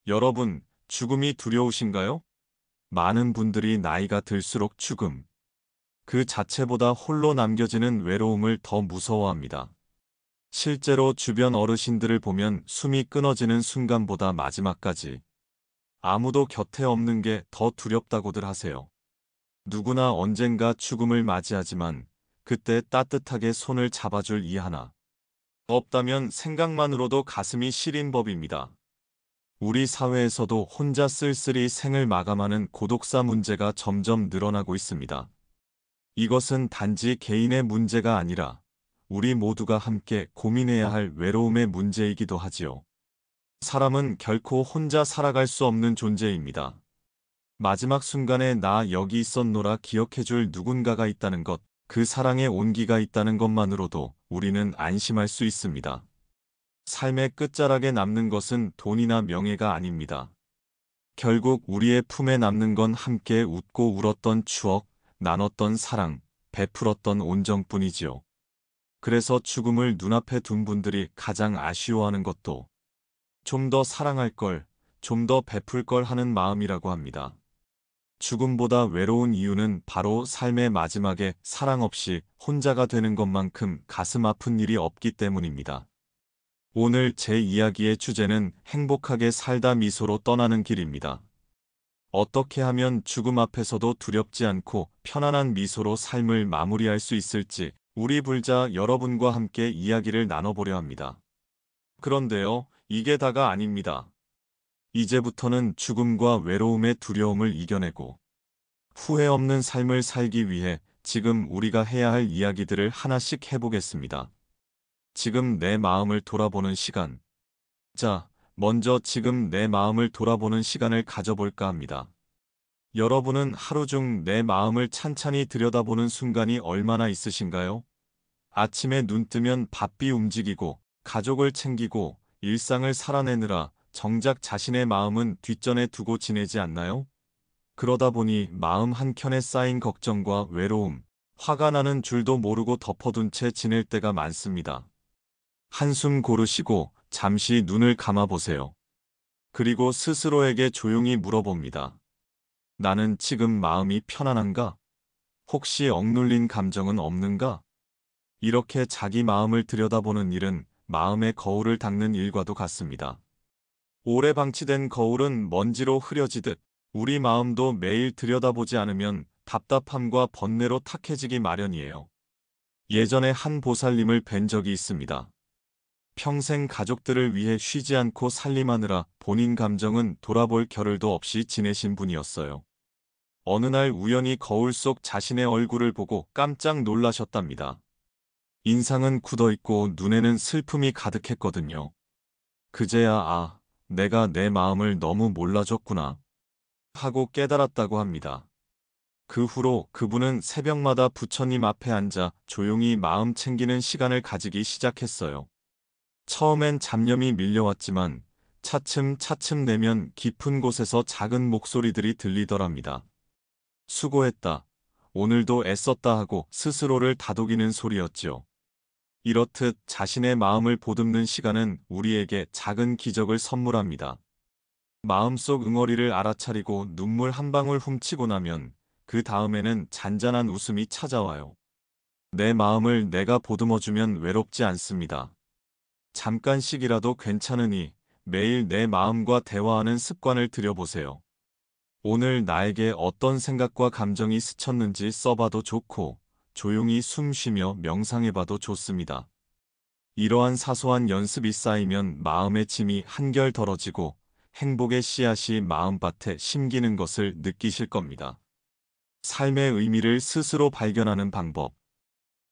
여러분, 죽음이 두려우신가요? 많은 분들이 나이가 들수록 죽음, 그 자체보다 홀로 남겨지는 외로움을 더 무서워합니다. 실제로 주변 어르신들을 보면 숨이 끊어지는 순간보다 마지막까지 아무도 곁에 없는 게 더 두렵다고들 하세요. 누구나 언젠가 죽음을 맞이하지만 그때 따뜻하게 손을 잡아줄 이 하나 없다면 생각만으로도 가슴이 시린 법입니다. 우리 사회에서도 혼자 쓸쓸히 생을 마감하는 고독사 문제가 점점 늘어나고 있습니다. 이것은 단지 개인의 문제가 아니라 우리 모두가 함께 고민해야 할 외로움의 문제이기도 하지요. 사람은 결코 혼자 살아갈 수 없는 존재입니다. 마지막 순간에 나 여기 있었노라 기억해줄 누군가가 있다는 것, 그 사랑의 온기가 있다는 것만으로도 우리는 안심할 수 있습니다. 삶의 끝자락에 남는 것은 돈이나 명예가 아닙니다. 결국 우리의 품에 남는 건 함께 웃고 울었던 추억, 나눴던 사랑, 베풀었던 온정뿐이지요. 그래서 죽음을 눈앞에 둔 분들이 가장 아쉬워하는 것도 좀 더 사랑할 걸, 좀 더 베풀 걸 하는 마음이라고 합니다. 죽음보다 외로운 이유는 바로 삶의 마지막에 사랑 없이 혼자가 되는 것만큼 가슴 아픈 일이 없기 때문입니다. 오늘 제 이야기의 주제는 행복하게 살다 미소로 떠나는 길입니다. 어떻게 하면 죽음 앞에서도 두렵지 않고 편안한 미소로 삶을 마무리할 수 있을지 우리 불자 여러분과 함께 이야기를 나눠보려 합니다. 그런데요, 이게 다가 아닙니다. 이제부터는 죽음과 외로움의 두려움을 이겨내고 후회 없는 삶을 살기 위해 지금 우리가 해야 할 이야기들을 하나씩 해보겠습니다. 지금 내 마음을 돌아보는 시간. 자, 먼저 지금 내 마음을 돌아보는 시간을 가져볼까 합니다. 여러분은 하루 중 내 마음을 찬찬히 들여다보는 순간이 얼마나 있으신가요? 아침에 눈 뜨면 바삐 움직이고, 가족을 챙기고, 일상을 살아내느라 정작 자신의 마음은 뒷전에 두고 지내지 않나요? 그러다 보니 마음 한켠에 쌓인 걱정과 외로움, 화가 나는 줄도 모르고 덮어둔 채 지낼 때가 많습니다. 한숨 고르시고 잠시 눈을 감아보세요. 그리고 스스로에게 조용히 물어봅니다. 나는 지금 마음이 편안한가? 혹시 억눌린 감정은 없는가? 이렇게 자기 마음을 들여다보는 일은 마음의 거울을 닦는 일과도 같습니다. 오래 방치된 거울은 먼지로 흐려지듯 우리 마음도 매일 들여다보지 않으면 답답함과 번뇌로 탁해지기 마련이에요. 예전에 한 보살님을 뵌 적이 있습니다. 평생 가족들을 위해 쉬지 않고 살림하느라 본인 감정은 돌아볼 겨를도 없이 지내신 분이었어요. 어느 날 우연히 거울 속 자신의 얼굴을 보고 깜짝 놀라셨답니다. 인상은 굳어있고 눈에는 슬픔이 가득했거든요. 그제야 내가 내 마음을 너무 몰라줬구나 하고 깨달았다고 합니다. 그 후로 그분은 새벽마다 부처님 앞에 앉아 조용히 마음 챙기는 시간을 가지기 시작했어요. 처음엔 잡념이 밀려왔지만 차츰차츰 내면 깊은 곳에서 작은 목소리들이 들리더랍니다. 수고했다. 오늘도 애썼다 하고 스스로를 다독이는 소리였지요. 이렇듯 자신의 마음을 보듬는 시간은 우리에게 작은 기적을 선물합니다. 마음속 응어리를 알아차리고 눈물 한 방울 훔치고 나면 그 다음에는 잔잔한 웃음이 찾아와요. 내 마음을 내가 보듬어주면 외롭지 않습니다. 잠깐씩이라도 괜찮으니 매일 내 마음과 대화하는 습관을 들여보세요. 오늘 나에게 어떤 생각과 감정이 스쳤는지 써봐도 좋고 조용히 숨 쉬며 명상해봐도 좋습니다. 이러한 사소한 연습이 쌓이면 마음의 짐이 한결 덜어지고 행복의 씨앗이 마음밭에 심기는 것을 느끼실 겁니다. 삶의 의미를 스스로 발견하는 방법.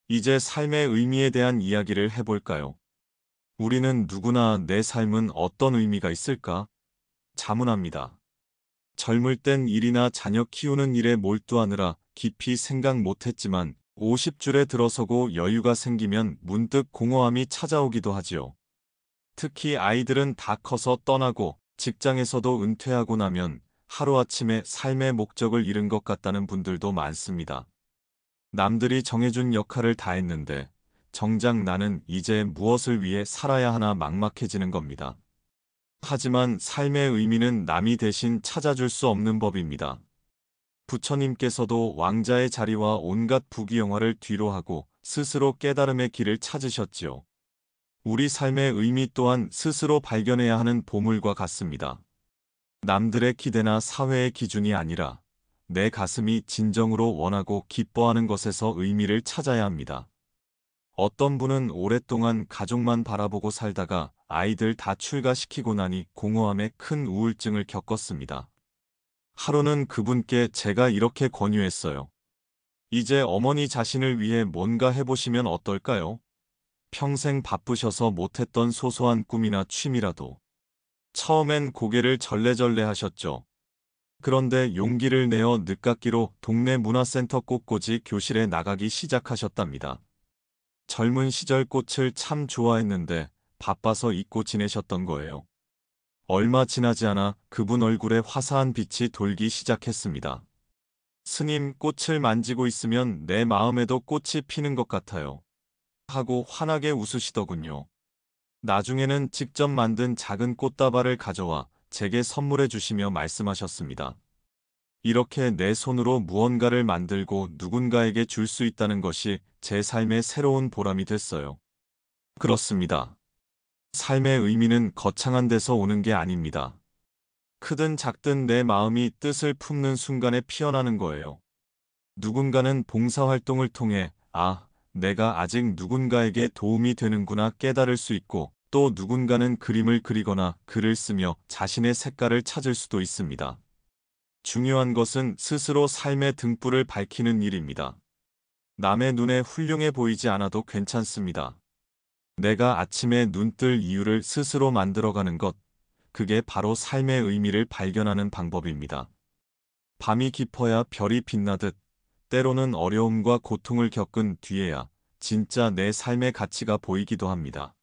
이제 삶의 의미에 대한 이야기를 해볼까요? 우리는 누구나 내 삶은 어떤 의미가 있을까? 자문합니다. 젊을 땐 일이나 자녀 키우는 일에 몰두하느라 깊이 생각 못했지만 50줄에 들어서고 여유가 생기면 문득 공허함이 찾아오기도 하지요. 특히 아이들은 다 커서 떠나고 직장에서도 은퇴하고 나면 하루아침에 삶의 목적을 잃은 것 같다는 분들도 많습니다. 남들이 정해준 역할을 다 했는데 정작 나는 이제 무엇을 위해 살아야 하나 막막해지는 겁니다. 하지만 삶의 의미는 남이 대신 찾아줄 수 없는 법입니다. 부처님께서도 왕자의 자리와 온갖 부귀영화를 뒤로하고 스스로 깨달음의 길을 찾으셨지요. 우리 삶의 의미 또한 스스로 발견해야 하는 보물과 같습니다. 남들의 기대나 사회의 기준이 아니라 내 가슴이 진정으로 원하고 기뻐하는 것에서 의미를 찾아야 합니다. 어떤 분은 오랫동안 가족만 바라보고 살다가 아이들 다 출가시키고 나니 공허함에 큰 우울증을 겪었습니다. 하루는 그분께 제가 이렇게 권유했어요. 이제 어머니 자신을 위해 뭔가 해보시면 어떨까요? 평생 바쁘셔서 못했던 소소한 꿈이나 취미라도. 처음엔 고개를 절레절레 하셨죠. 그런데 용기를 내어 늦깎이로 동네 문화센터 꽃꽂이 교실에 나가기 시작하셨답니다. 젊은 시절 꽃을 참 좋아했는데 바빠서 잊고 지내셨던 거예요. 얼마 지나지 않아 그분 얼굴에 화사한 빛이 돌기 시작했습니다. 스님, 꽃을 만지고 있으면 내 마음에도 꽃이 피는 것 같아요. 하고 환하게 웃으시더군요. 나중에는 직접 만든 작은 꽃다발을 가져와 제게 선물해 주시며 말씀하셨습니다. 이렇게 내 손으로 무언가를 만들고 누군가에게 줄 수 있다는 것이 제 삶의 새로운 보람이 됐어요. 그렇습니다. 삶의 의미는 거창한 데서 오는 게 아닙니다. 크든 작든 내 마음이 뜻을 품는 순간에 피어나는 거예요. 누군가는 봉사활동을 통해 내가 아직 누군가에게 도움이 되는구나 깨달을 수 있고 또 누군가는 그림을 그리거나 글을 쓰며 자신의 색깔을 찾을 수도 있습니다. 중요한 것은 스스로 삶의 등불을 밝히는 일입니다. 남의 눈에 훌륭해 보이지 않아도 괜찮습니다. 내가 아침에 눈 뜰 이유를 스스로 만들어가는 것, 그게 바로 삶의 의미를 발견하는 방법입니다. 밤이 깊어야 별이 빛나듯 때로는 어려움과 고통을 겪은 뒤에야 진짜 내 삶의 가치가 보이기도 합니다.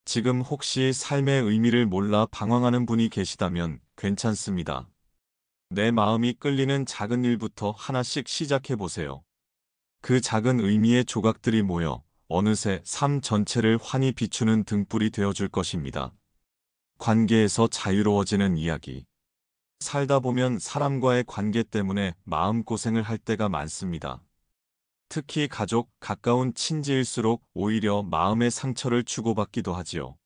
지금 혹시 삶의 의미를 몰라 방황하는 분이 계시다면 괜찮습니다. 내 마음이 끌리는 작은 일부터 하나씩 시작해 보세요. 그 작은 의미의 조각들이 모여 어느새 삶 전체를 환히 비추는 등불이 되어줄 것입니다. 관계에서 자유로워지는 이야기. 살다 보면 사람과의 관계 때문에 마음고생을 할 때가 많습니다. 특히 가족, 가까운 친지일수록 오히려 마음의 상처를 주고받기도 하지요.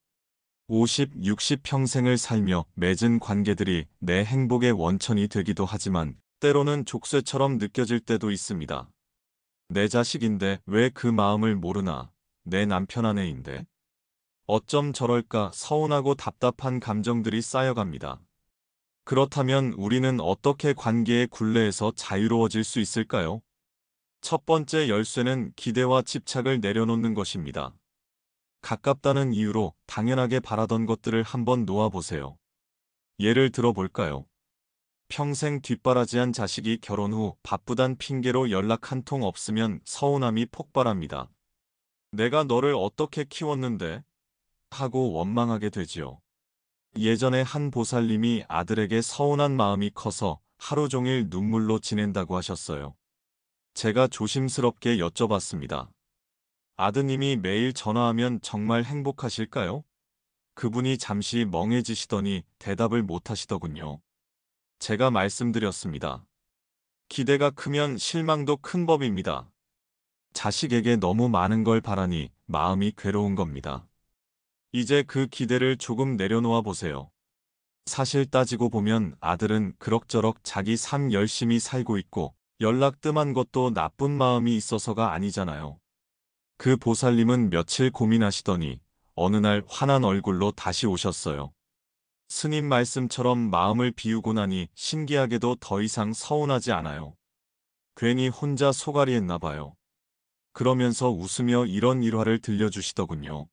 50, 60 평생을 살며 맺은 관계들이 내 행복의 원천이 되기도 하지만 때로는 족쇄처럼 느껴질 때도 있습니다. 내 자식인데 왜 그 마음을 모르나? 내 남편 아내인데? 어쩜 저럴까 서운하고 답답한 감정들이 쌓여갑니다. 그렇다면 우리는 어떻게 관계의 굴레에서 자유로워질 수 있을까요? 첫 번째 열쇠는 기대와 집착을 내려놓는 것입니다. 가깝다는 이유로 당연하게 바라던 것들을 한번 놓아보세요. 예를 들어 볼까요? 평생 뒷바라지한 자식이 결혼 후 바쁘단 핑계로 연락 한 통 없으면 서운함이 폭발합니다. 내가 너를 어떻게 키웠는데? 하고 원망하게 되지요. 예전에 한 보살님이 아들에게 서운한 마음이 커서 하루 종일 눈물로 지낸다고 하셨어요. 제가 조심스럽게 여쭤봤습니다. 아드님이 매일 전화하면 정말 행복하실까요? 그분이 잠시 멍해지시더니 대답을 못 하시더군요. 제가 말씀드렸습니다. 기대가 크면 실망도 큰 법입니다. 자식에게 너무 많은 걸 바라니 마음이 괴로운 겁니다. 이제 그 기대를 조금 내려놓아 보세요. 사실 따지고 보면 아들은 그럭저럭 자기 삶 열심히 살고 있고 연락 뜸한 것도 나쁜 마음이 있어서가 아니잖아요. 그 보살님은 며칠 고민하시더니 어느 날 환한 얼굴로 다시 오셨어요. 스님 말씀처럼 마음을 비우고 나니 신기하게도 더 이상 서운하지 않아요. 괜히 혼자 소갈이 했나 봐요. 그러면서 웃으며 이런 일화를 들려주시더군요.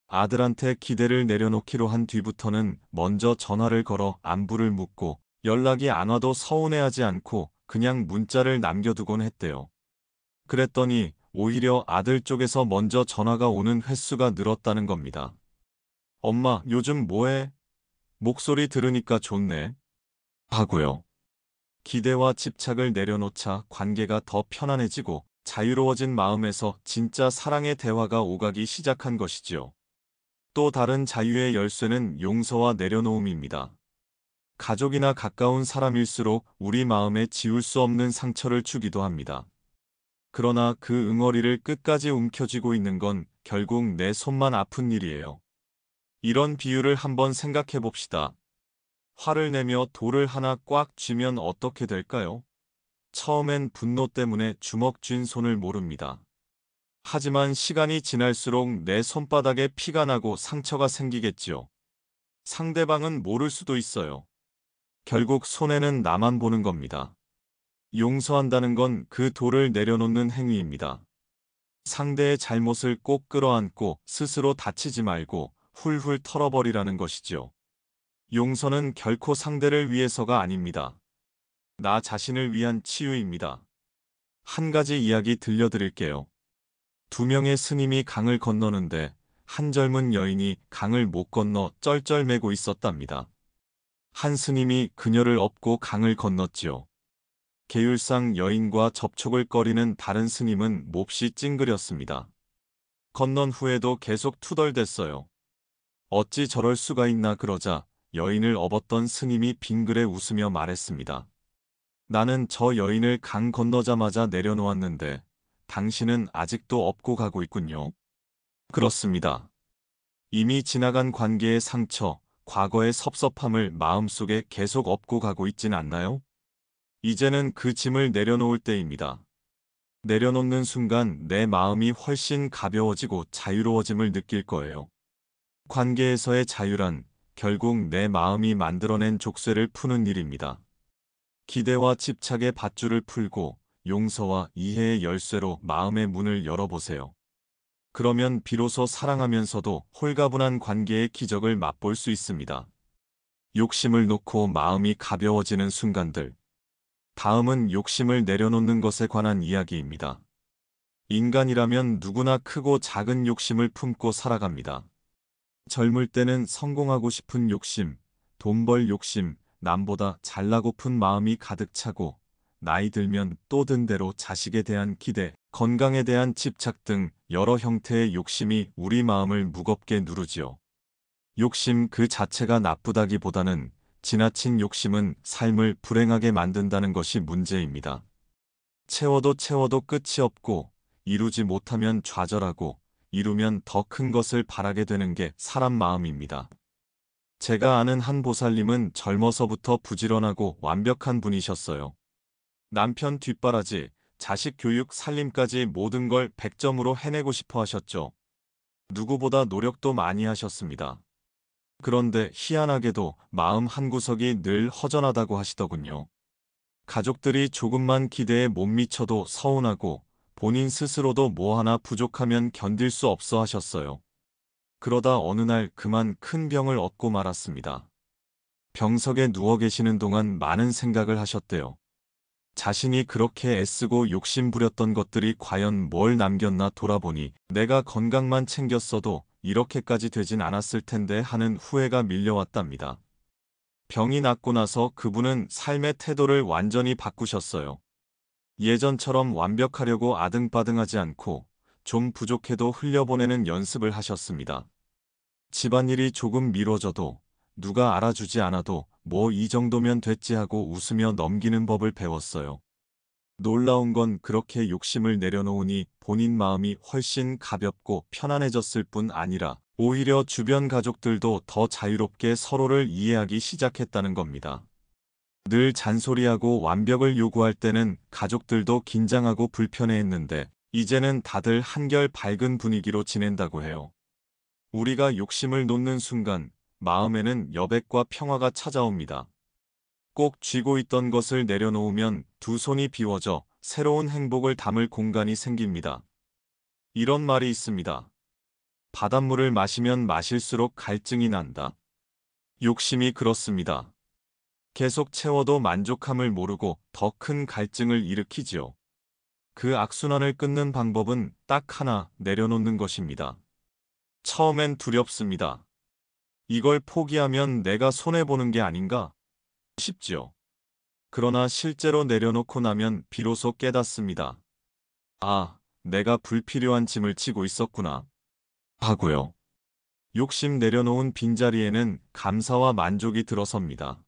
아들한테 기대를 내려놓기로 한 뒤부터는 먼저 전화를 걸어 안부를 묻고 연락이 안 와도 서운해하지 않고 그냥 문자를 남겨두곤 했대요. 그랬더니 오히려 아들 쪽에서 먼저 전화가 오는 횟수가 늘었다는 겁니다. 엄마, 요즘 뭐해? 목소리 들으니까 좋네. 하고요. 기대와 집착을 내려놓자 관계가 더 편안해지고 자유로워진 마음에서 진짜 사랑의 대화가 오가기 시작한 것이지요. 또 다른 자유의 열쇠는 용서와 내려놓음입니다. 가족이나 가까운 사람일수록 우리 마음에 지울 수 없는 상처를 주기도 합니다. 그러나 그 응어리를 끝까지 움켜쥐고 있는 건 결국 내 손만 아픈 일이에요. 이런 비유를 한번 생각해 봅시다. 화를 내며 돌을 하나 꽉 쥐면 어떻게 될까요? 처음엔 분노 때문에 주먹 쥔 손을 모릅니다. 하지만 시간이 지날수록 내 손바닥에 피가 나고 상처가 생기겠지요. 상대방은 모를 수도 있어요. 결국 손해는 나만 보는 겁니다. 용서한다는 건 그 돌을 내려놓는 행위입니다. 상대의 잘못을 꼭 끌어안고 스스로 다치지 말고 훌훌 털어버리라는 것이죠. 용서는 결코 상대를 위해서가 아닙니다. 나 자신을 위한 치유입니다. 한 가지 이야기 들려드릴게요. 두 명의 스님이 강을 건너는데 한 젊은 여인이 강을 못 건너 쩔쩔매고 있었답니다. 한 스님이 그녀를 업고 강을 건넜지요. 계율상 여인과 접촉을 꺼리는 다른 스님은 몹시 찡그렸습니다. 건넌 후에도 계속 투덜댔어요. 어찌 저럴 수가 있나 그러자 여인을 업었던 스님이 빙그레 웃으며 말했습니다. 나는 저 여인을 강 건너자마자 내려놓았는데 당신은 아직도 업고 가고 있군요. 그렇습니다. 이미 지나간 관계의 상처, 과거의 섭섭함을 마음속에 계속 업고 가고 있진 않나요? 이제는 그 짐을 내려놓을 때입니다. 내려놓는 순간 내 마음이 훨씬 가벼워지고 자유로워짐을 느낄 거예요. 관계에서의 자유란 결국 내 마음이 만들어낸 족쇄를 푸는 일입니다. 기대와 집착의 밧줄을 풀고 용서와 이해의 열쇠로 마음의 문을 열어보세요. 그러면 비로소 사랑하면서도 홀가분한 관계의 기적을 맛볼 수 있습니다. 욕심을 놓고 마음이 가벼워지는 순간들. 다음은 욕심을 내려놓는 것에 관한 이야기입니다. 인간이라면 누구나 크고 작은 욕심을 품고 살아갑니다. 젊을 때는 성공하고 싶은 욕심, 돈 벌 욕심, 남보다 잘나고픈 마음이 가득 차고 나이 들면 또 든 대로 자식에 대한 기대, 건강에 대한 집착 등 여러 형태의 욕심이 우리 마음을 무겁게 누르지요. 욕심 그 자체가 나쁘다기보다는 지나친 욕심은 삶을 불행하게 만든다는 것이 문제입니다. 채워도 채워도 끝이 없고 이루지 못하면 좌절하고 이루면 더 큰 것을 바라게 되는 게 사람 마음입니다. 제가 아는 한 보살님은 젊어서부터 부지런하고 완벽한 분이셨어요. 남편 뒷바라지, 자식 교육 살림까지 모든 걸 100점으로 해내고 싶어 하셨죠. 누구보다 노력도 많이 하셨습니다. 그런데 희한하게도 마음 한구석이 늘 허전하다고 하시더군요. 가족들이 조금만 기대에 못 미쳐도 서운하고 본인 스스로도 뭐 하나 부족하면 견딜 수 없어 하셨어요. 그러다 어느 날 그만 큰 병을 얻고 말았습니다. 병석에 누워 계시는 동안 많은 생각을 하셨대요. 자신이 그렇게 애쓰고 욕심 부렸던 것들이 과연 뭘 남겼나 돌아보니 내가 건강만 챙겼어도 이렇게까지 되진 않았을 텐데 하는 후회가 밀려왔답니다. 병이 낫고 나서 그분은 삶의 태도를 완전히 바꾸셨어요. 예전처럼 완벽하려고 아등바등하지 않고 좀 부족해도 흘려보내는 연습을 하셨습니다. 집안일이 조금 미뤄져도 누가 알아주지 않아도 뭐 이 정도면 됐지 하고 웃으며 넘기는 법을 배웠어요. 놀라운 건 그렇게 욕심을 내려놓으니 본인 마음이 훨씬 가볍고 편안해졌을 뿐 아니라 오히려 주변 가족들도 더 자유롭게 서로를 이해하기 시작했다는 겁니다. 늘 잔소리하고 완벽을 요구할 때는 가족들도 긴장하고 불편해했는데 이제는 다들 한결 밝은 분위기로 지낸다고 해요. 우리가 욕심을 놓는 순간 마음에는 여백과 평화가 찾아옵니다. 꼭 쥐고 있던 것을 내려놓으면 두 손이 비워져 새로운 행복을 담을 공간이 생깁니다. 이런 말이 있습니다. 바닷물을 마시면 마실수록 갈증이 난다. 욕심이 그렇습니다. 계속 채워도 만족함을 모르고 더 큰 갈증을 일으키지요. 그 악순환을 끊는 방법은 딱 하나, 내려놓는 것입니다. 처음엔 두렵습니다. 이걸 포기하면 내가 손해보는 게 아닌가 싶지요. 그러나 실제로 내려놓고 나면 비로소 깨닫습니다. 아, 내가 불필요한 짐을 지고 있었구나 하고요. 욕심 내려놓은 빈자리에는 감사와 만족이 들어섭니다.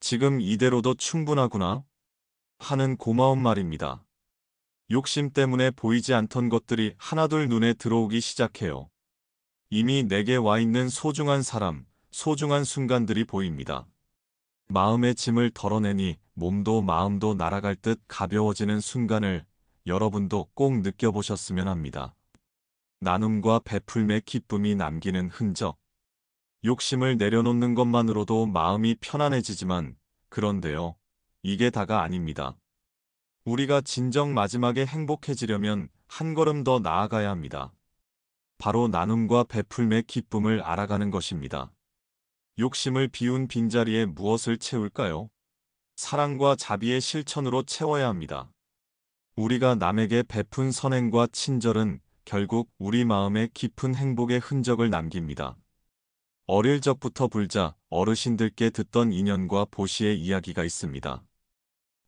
지금 이대로도 충분하구나 하는 고마운 말입니다. 욕심 때문에 보이지 않던 것들이 하나둘 눈에 들어오기 시작해요. 이미 내게 와 있는 소중한 사람, 소중한 순간들이 보입니다. 마음의 짐을 덜어내니 몸도 마음도 날아갈 듯 가벼워지는 순간을 여러분도 꼭 느껴보셨으면 합니다. 나눔과 베풀매 기쁨이 남기는 흔적. 욕심을 내려놓는 것만으로도 마음이 편안해지지만, 그런데요, 이게 다가 아닙니다. 우리가 진정 마지막에 행복해지려면 한 걸음 더 나아가야 합니다. 바로 나눔과 베풀매 기쁨을 알아가는 것입니다. 욕심을 비운 빈자리에 무엇을 채울까요? 사랑과 자비의 실천으로 채워야 합니다. 우리가 남에게 베푼 선행과 친절은 결국 우리 마음에 깊은 행복의 흔적을 남깁니다. 어릴 적부터 불자 어르신들께 듣던 인연과 보시의 이야기가 있습니다.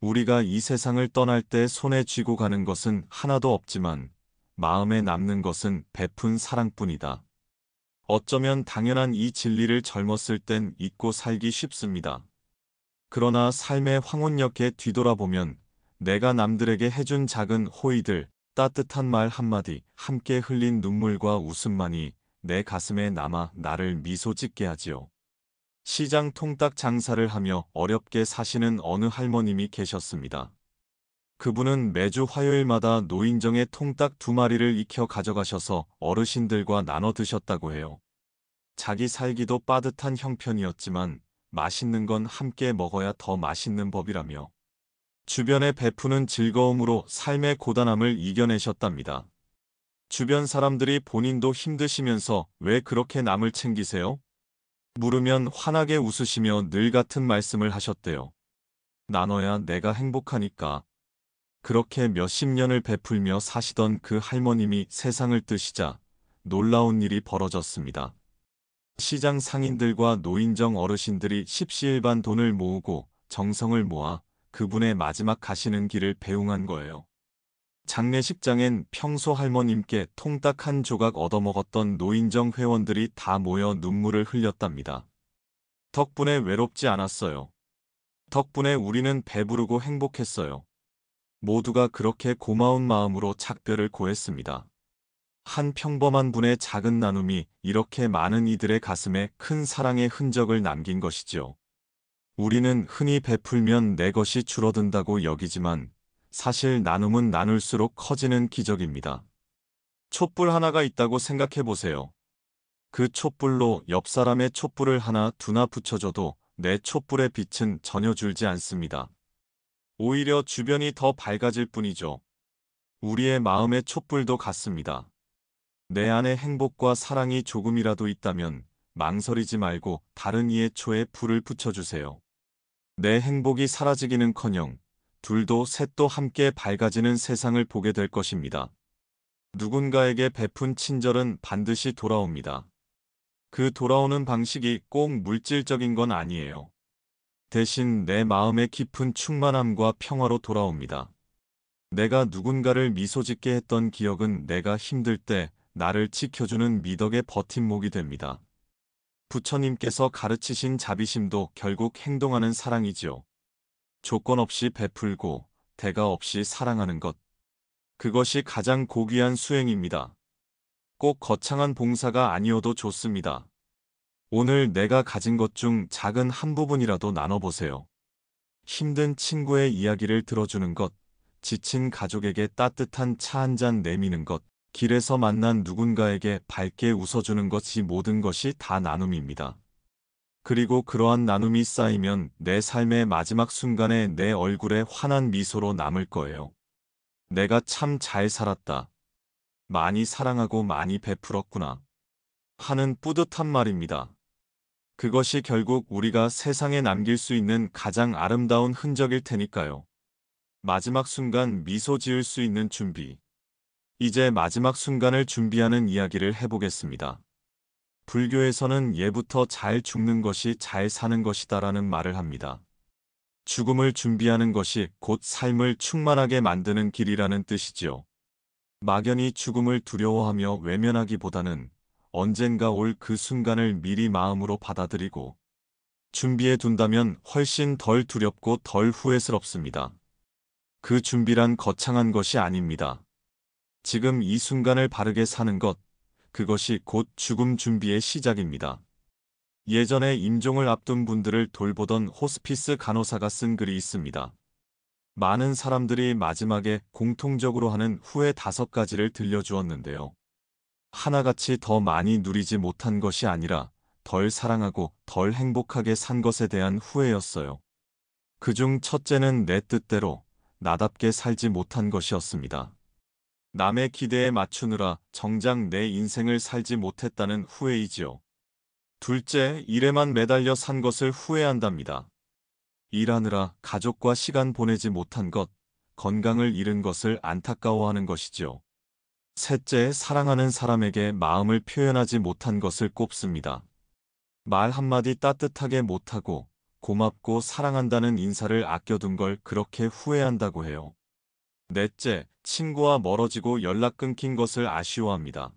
우리가 이 세상을 떠날 때 손에 쥐고 가는 것은 하나도 없지만 마음에 남는 것은 베푼 사랑뿐이다. 어쩌면 당연한 이 진리를 젊었을 땐 잊고 살기 쉽습니다. 그러나 삶의 황혼역에 뒤돌아보면 내가 남들에게 해준 작은 호의들, 따뜻한 말 한마디, 함께 흘린 눈물과 웃음만이 내 가슴에 남아 나를 미소 짓게 하지요. 시장 통닭 장사를 하며 어렵게 사시는 어느 할머님이 계셨습니다. 그분은 매주 화요일마다 노인정에 통닭 2마리를 익혀 가져가셔서 어르신들과 나눠 드셨다고 해요. 자기 살기도 빠듯한 형편이었지만 맛있는 건 함께 먹어야 더 맛있는 법이라며 주변에 베푸는 즐거움으로 삶의 고단함을 이겨내셨답니다. 주변 사람들이 본인도 힘드시면서 왜 그렇게 남을 챙기세요? 물으면 환하게 웃으시며 늘 같은 말씀을 하셨대요. 나눠야 내가 행복하니까. 그렇게 몇십 년을 베풀며 사시던 그 할머님이 세상을 뜨시자 놀라운 일이 벌어졌습니다. 시장 상인들과 노인정 어르신들이 십시일반 돈을 모으고 정성을 모아 그분의 마지막 가시는 길을 배웅한 거예요. 장례식장엔 평소 할머님께 통닭 한 조각 얻어먹었던 노인정 회원들이 다 모여 눈물을 흘렸답니다. 덕분에 외롭지 않았어요. 덕분에 우리는 배부르고 행복했어요. 모두가 그렇게 고마운 마음으로 작별을 고했습니다. 한 평범한 분의 작은 나눔이 이렇게 많은 이들의 가슴에 큰 사랑의 흔적을 남긴 것이죠. 우리는 흔히 베풀면 내 것이 줄어든다고 여기지만 사실 나눔은 나눌수록 커지는 기적입니다. 촛불 하나가 있다고 생각해 보세요. 그 촛불로 옆 사람의 촛불을 하나 두나 붙여줘도 내 촛불의 빛은 전혀 줄지 않습니다. 오히려 주변이 더 밝아질 뿐이죠. 우리의 마음의 촛불도 같습니다. 내 안에 행복과 사랑이 조금이라도 있다면 망설이지 말고 다른 이의 초에 불을 붙여주세요. 내 행복이 사라지기는커녕 둘도 셋도 함께 밝아지는 세상을 보게 될 것입니다. 누군가에게 베푼 친절은 반드시 돌아옵니다. 그 돌아오는 방식이 꼭 물질적인 건 아니에요. 대신 내 마음의 깊은 충만함과 평화로 돌아옵니다. 내가 누군가를 미소짓게 했던 기억은 내가 힘들 때 나를 지켜주는 미덕의 버팀목이 됩니다. 부처님께서 가르치신 자비심도 결국 행동하는 사랑이지요. 조건 없이 베풀고 대가 없이 사랑하는 것. 그것이 가장 고귀한 수행입니다. 꼭 거창한 봉사가 아니어도 좋습니다. 오늘 내가 가진 것 중 작은 한 부분이라도 나눠보세요. 힘든 친구의 이야기를 들어주는 것, 지친 가족에게 따뜻한 차 한 잔 내미는 것, 길에서 만난 누군가에게 밝게 웃어주는 것이 모든 것이 다 나눔입니다. 그리고 그러한 나눔이 쌓이면 내 삶의 마지막 순간에 내 얼굴에 환한 미소로 남을 거예요. 내가 참 잘 살았다. 많이 사랑하고 많이 베풀었구나. 하는 뿌듯한 말입니다. 그것이 결국 우리가 세상에 남길 수 있는 가장 아름다운 흔적일 테니까요. 마지막 순간 미소 지을 수 있는 준비. 이제 마지막 순간을 준비하는 이야기를 해보겠습니다. 불교에서는 예부터 잘 죽는 것이 잘 사는 것이다라는 말을 합니다. 죽음을 준비하는 것이 곧 삶을 충만하게 만드는 길이라는 뜻이지요. 막연히 죽음을 두려워하며 외면하기보다는 언젠가 올 그 순간을 미리 마음으로 받아들이고 준비해 둔다면 훨씬 덜 두렵고 덜 후회스럽습니다. 그 준비란 거창한 것이 아닙니다. 지금 이 순간을 바르게 사는 것, 그것이 곧 죽음 준비의 시작입니다. 예전에 임종을 앞둔 분들을 돌보던 호스피스 간호사가 쓴 글이 있습니다. 많은 사람들이 마지막에 공통적으로 하는 후회 5가지를 들려주었는데요. 하나같이 더 많이 누리지 못한 것이 아니라 덜 사랑하고 덜 행복하게 산 것에 대한 후회였어요. 그중 첫째는 내 뜻대로 나답게 살지 못한 것이었습니다. 남의 기대에 맞추느라 정작 내 인생을 살지 못했다는 후회이지요. 둘째, 일에만 매달려 산 것을 후회한답니다. 일하느라 가족과 시간 보내지 못한 것, 건강을 잃은 것을 안타까워하는 것이지요. 셋째, 사랑하는 사람에게 마음을 표현하지 못한 것을 꼽습니다. 말 한마디 따뜻하게 못하고 고맙고 사랑한다는 인사를 아껴둔 걸 그렇게 후회한다고 해요. 넷째, 친구와 멀어지고 연락 끊긴 것을 아쉬워합니다.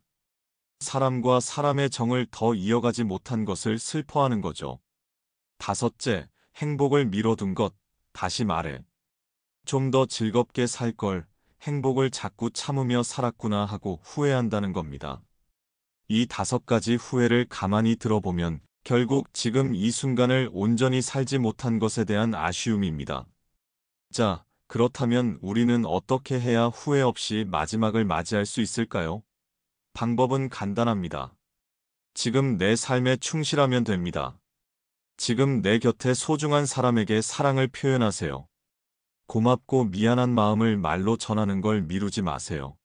사람과 사람의 정을 더 이어가지 못한 것을 슬퍼하는 거죠. 다섯째, 행복을 미뤄둔 것, 다시 말해. 좀 더 즐겁게 살 걸, 행복을 자꾸 참으며 살았구나 하고 후회한다는 겁니다. 이 5가지 후회를 가만히 들어보면 결국 지금 이 순간을 온전히 살지 못한 것에 대한 아쉬움입니다. 자, 그렇다면 우리는 어떻게 해야 후회 없이 마지막을 맞이할 수 있을까요? 방법은 간단합니다. 지금 내 삶에 충실하면 됩니다. 지금 내 곁에 소중한 사람에게 사랑을 표현하세요. 고맙고 미안한 마음을 말로 전하는 걸 미루지 마세요.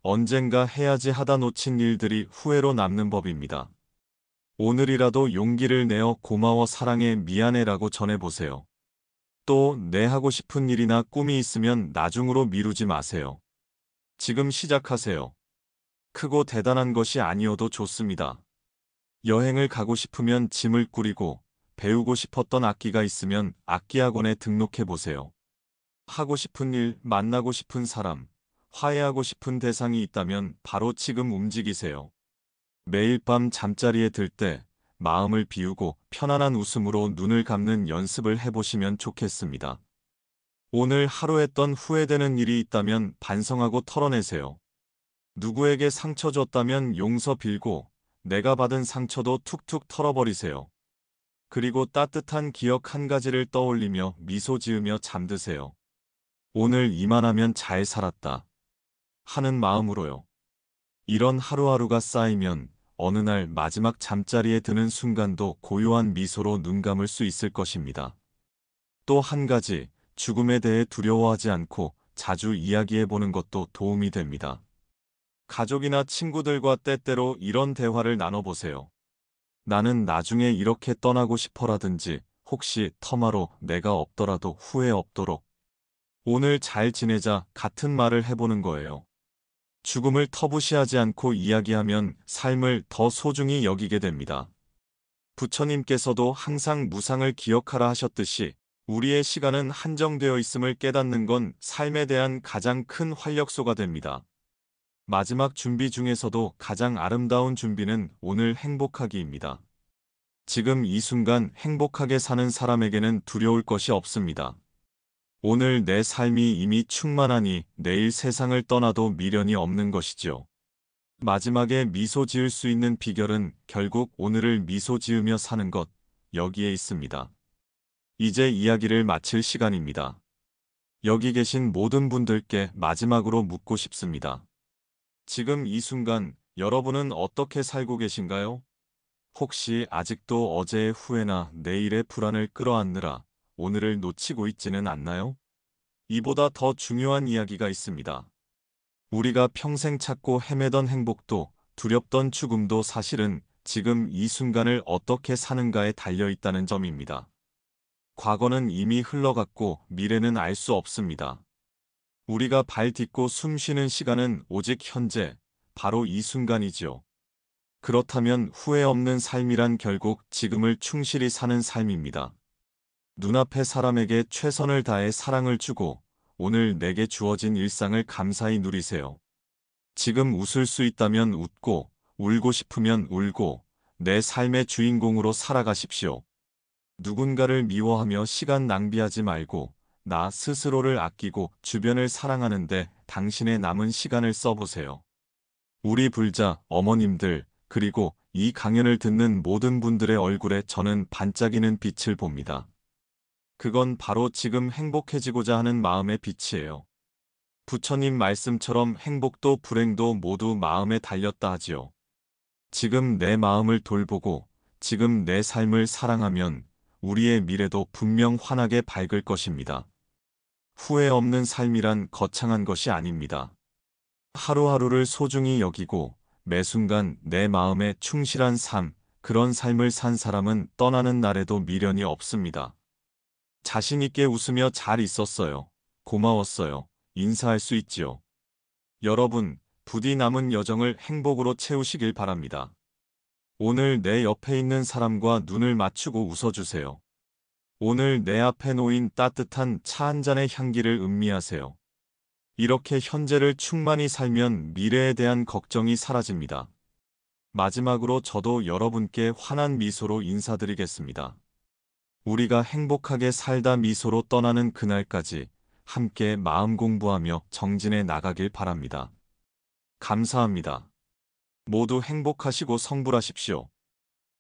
언젠가 해야지 하다 놓친 일들이 후회로 남는 법입니다. 오늘이라도 용기를 내어 고마워 사랑해 미안해라고 전해보세요. 또 내 하고 싶은 일이나 꿈이 있으면 나중으로 미루지 마세요. 지금 시작하세요. 크고 대단한 것이 아니어도 좋습니다. 여행을 가고 싶으면 짐을 꾸리고 배우고 싶었던 악기가 있으면 악기학원에 등록해보세요. 하고 싶은 일, 만나고 싶은 사람, 화해하고 싶은 대상이 있다면 바로 지금 움직이세요. 매일 밤 잠자리에 들 때 마음을 비우고 편안한 웃음으로 눈을 감는 연습을 해보시면 좋겠습니다. 오늘 하루 했던 후회되는 일이 있다면 반성하고 털어내세요. 누구에게 상처 줬다면 용서 빌고 내가 받은 상처도 툭툭 털어버리세요. 그리고 따뜻한 기억 한 가지를 떠올리며 미소 지으며 잠드세요. 오늘 이만하면 잘 살았다 하는 마음으로요. 이런 하루하루가 쌓이면 어느 날 마지막 잠자리에 드는 순간도 고요한 미소로 눈 감을 수 있을 것입니다. 또 한 가지, 죽음에 대해 두려워하지 않고 자주 이야기해보는 것도 도움이 됩니다. 가족이나 친구들과 때때로 이런 대화를 나눠보세요. 나는 나중에 이렇게 떠나고 싶어라든지 혹시 터마로 내가 없더라도 후회 없도록 오늘 잘 지내자 같은 말을 해보는 거예요. 죽음을 터부시하지 않고 이야기하면 삶을 더 소중히 여기게 됩니다. 부처님께서도 항상 무상을 기억하라 하셨듯이 우리의 시간은 한정되어 있음을 깨닫는 건 삶에 대한 가장 큰 활력소가 됩니다. 마지막 준비 중에서도 가장 아름다운 준비는 오늘 행복하기입니다. 지금 이 순간 행복하게 사는 사람에게는 두려울 것이 없습니다. 오늘 내 삶이 이미 충만하니 내일 세상을 떠나도 미련이 없는 것이죠. 마지막에 미소 지을 수 있는 비결은 결국 오늘을 미소 지으며 사는 것, 여기에 있습니다. 이제 이야기를 마칠 시간입니다. 여기 계신 모든 분들께 마지막으로 묻고 싶습니다. 지금 이 순간 여러분은 어떻게 살고 계신가요? 혹시 아직도 어제의 후회나 내일의 불안을 끌어안느라 오늘을 놓치고 있지는 않나요? 이보다 더 중요한 이야기가 있습니다. 우리가 평생 찾고 헤매던 행복도 두렵던 죽음도 사실은 지금 이 순간을 어떻게 사는가에 달려 있다는 점입니다. 과거는 이미 흘러갔고 미래는 알 수 없습니다. 우리가 발 딛고 숨 쉬는 시간은 오직 현재, 바로 이 순간이지요. 그렇다면 후회 없는 삶이란 결국 지금을 충실히 사는 삶입니다. 눈앞의 사람에게 최선을 다해 사랑을 주고 오늘 내게 주어진 일상을 감사히 누리세요. 지금 웃을 수 있다면 웃고 울고 싶으면 울고 내 삶의 주인공으로 살아가십시오. 누군가를 미워하며 시간 낭비하지 말고 나 스스로를 아끼고 주변을 사랑하는데 당신의 남은 시간을 써보세요. 우리 불자, 어머님들, 그리고 이 강연을 듣는 모든 분들의 얼굴에 저는 반짝이는 빛을 봅니다. 그건 바로 지금 행복해지고자 하는 마음의 빛이에요. 부처님 말씀처럼 행복도 불행도 모두 마음에 달렸다 하지요. 지금 내 마음을 돌보고 지금 내 삶을 사랑하면 우리의 미래도 분명 환하게 밝을 것입니다. 후회 없는 삶이란 거창한 것이 아닙니다. 하루하루를 소중히 여기고 매 순간 내 마음에 충실한 삶, 그런 삶을 산 사람은 떠나는 날에도 미련이 없습니다. 자신 있게 웃으며 잘 있었어요. 고마웠어요. 인사할 수 있지요. 여러분, 부디 남은 여정을 행복으로 채우시길 바랍니다. 오늘 내 옆에 있는 사람과 눈을 맞추고 웃어주세요. 오늘 내 앞에 놓인 따뜻한 차 한 잔의 향기를 음미하세요. 이렇게 현재를 충만히 살면 미래에 대한 걱정이 사라집니다. 마지막으로 저도 여러분께 환한 미소로 인사드리겠습니다. 우리가 행복하게 살다 미소로 떠나는 그날까지 함께 마음 공부하며 정진해 나가길 바랍니다. 감사합니다. 모두 행복하시고 성불하십시오.